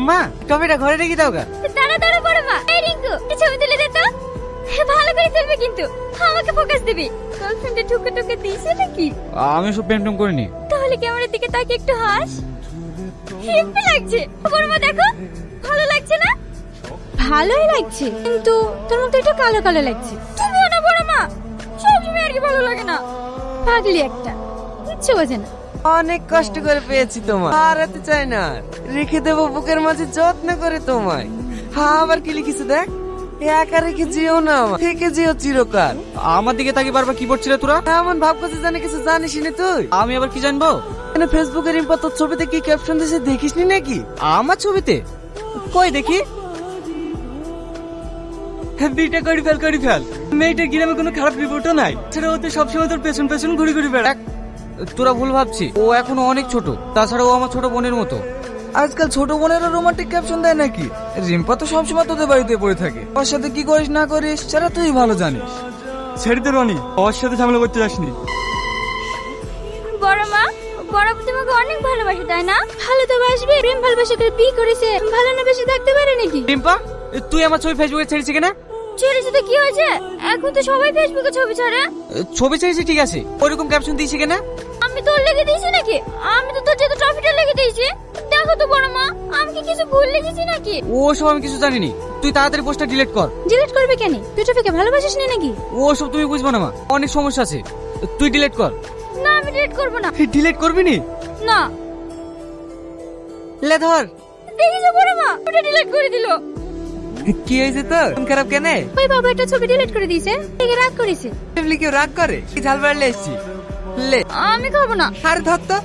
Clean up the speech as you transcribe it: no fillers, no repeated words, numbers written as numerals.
মা টমেটো ঘরে রেখে দাও গা। দাঁড়া দাঁড়া বড় মা, এই রিঙ্কু এই ছবি তুলে দে তো। ভালো করে তুলবে কিন্তু, আমাকে ফোকাস দিবি। গার্লফ্রেন্ডে ঠুকে ঠুকে দিয়েছে নাকি? আমি সব প্রেম টেম করিনি। তাহলে ক্যামেরার দিকে তাকে একটু হাস। হেব্বি লাগছে বড় মা, দেখো ভালো লাগছে না? ভালোই লাগছে, কিন্তু তোর মুখটা একটু কালো কালো লাগছে। তুমিও না বড় মা, সবসময় আর কি ভালো লাগে না। পাগলি একটা, কিচ্ছু বোঝে না। অনেক কষ্ট করে পেয়েছি তোমায়, হারাতে চাই না। রেখে দেবো বুকের মাঝে যত্ন করে তোমায়। আবার কি লিখেছে দেখ, একা রেখে যেও না, আমার থেকে যেও চিরকাল। আমার দিকে তাকিয়ে বারবার কি করছিল তোরা? এমন ভাব করছিস জানে কিছু জানিস নি তুই? আমি আবার কি জানবো? মানে ফেসবুকে রিম্পা তোর ছবিতে কি ক্যাপশন দিয়েছে দেখিসনি নাকি? আমার ছবিতে কই দেখি? বিটা করে ফেল। মেয়েটার গ্রামে কোনো খারাপ রিপোর্টও নাই। সেটা ওতে সবসময় তোর পেছন পেছন ঘুরে ঘুরে বেড়া। তোরা ভুল ভাবছি, ও এখনো অনেক ছোট। তাছাড়া ও আমার ছোট বোনের মতো। আজকাল ছোট বোনেরা রোমান্টিক ক্যাপশন দেয় নাকি? রিম্পা তো সবসময় তোদের বাড়িতে পড়ে থাকে, ওর সাথে কি করিস না করিস সেটা তুই ভালো জানিস। ছেড়ে দে রনি, ওর সাথে ঝামেলা করতে যাসনি। বড় মা, বড় তোমাকে অনেক ভালোবাসে তাই না? ভালো তো বাসবে, প্রেম ভালোবাসা করে বিয়ে করেছে, ভালো না বেশি থাকতে পারে নাকি? রিম্পা, তুই আমার ছবি ফেসবুকে ছেড়েছি কেনা? ছেড়েছে তো কি হয়েছে? এখন তো সবাই ফেসবুকে ছবি ছাড়ে। ছবি ছেড়েছি ঠিক আছে, ওইরকম ক্যাপশন দিয়েছি কেনা? আমি তোর লেগে দিয়েছি নাকি? আমি তো তোর যেহেতু ট্রফিটা লেগে দিয়েছি। দেখো তো বড় মা, আমি কি কিছু ভুল লিখেছি নাকি? ও সব আমি কিছু জানিনি। তুই তাড়াতাড়ি পোস্টটা ডিলিট কর। ডিলিট করবে কেন? তুই ট্রফিকে ভালোবাসিস না নাকি? ও সব তুমি বুঝবো না মা, অনেক সমস্যা আছে। তুই ডিলিট কর। না, আমি ডিলিট করব না। ডিলিট করবি নি? না। লে ধর। দেখিস বড় মা, ওটা ডিলিট করে দিল। কি হয়েছে তোর? মন খারাপ কেন? ওই বাবা একটা ছবি ডিলিট করে দিয়েছে, দেখে রাগ করেছে। কেউ রাগ করে? ঝাল বাড়লে এসছি। লে আমি খাবো না। আরে ধর তো।